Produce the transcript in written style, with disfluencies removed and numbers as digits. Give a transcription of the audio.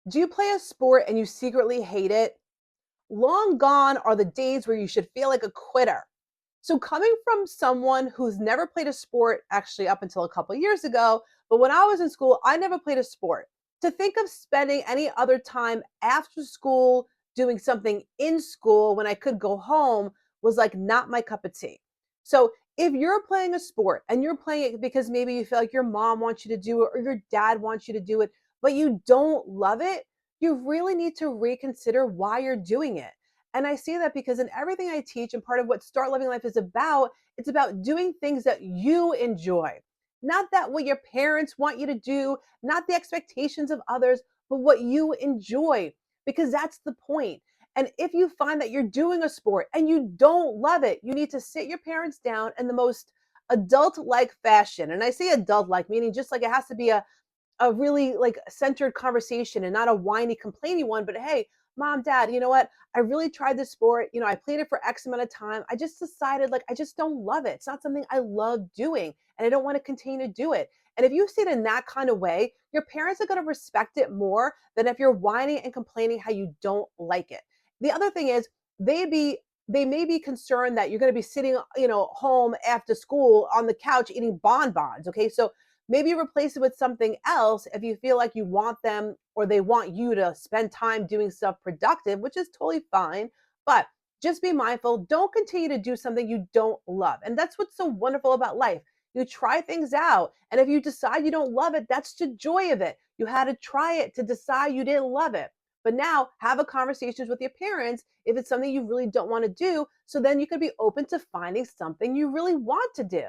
Do you play a sport and you secretly hate it? Long gone are the days where you should feel like a quitter. So, coming from someone who's never played a sport, actually up until a couple years ago, but when I was in school, I never played a sport. To think of spending any other time after school doing something in school when I could go home was like not my cup of tea. So, if you're playing a sport and you're playing it because maybe you feel like your mom wants you to do it or your dad wants you to do it, but you don't love it, you really need to reconsider why you're doing it. And I see that because in everything I teach, and part of what Start Living Life is about, it's about doing things that you enjoy. Not that what your parents want you to do, not the expectations of others, but what you enjoy, because that's the point. And if you find that you're doing a sport and you don't love it, you need to sit your parents down in the most adult like fashion. And I say adult like, meaning just like it has to be a really like centered conversation and not a whiny, complainy one. But hey, mom, dad, you know what? I really tried this sport. I played it for X amount of time. I just decided like I just don't love it. It's not something I love doing and I don't want to continue to do it. And if you see it in that kind of way, your parents are going to respect it more than if you're whining and complaining how you don't like it. The other thing is they be they may be concerned that you're going to be sitting, home after school on the couch eating bonbons. Okay. So maybe replace it with something else if you feel like you want them or they want you to spend time doing stuff productive, which is totally fine. But just be mindful. Don't continue to do something you don't love. And that's what's so wonderful about life. You try things out. And if you decide you don't love it, that's the joy of it. You had to try it to decide you didn't love it. But now have a conversations with your parents if it's something you really don't want to do. So then you could be open to finding something you really want to do.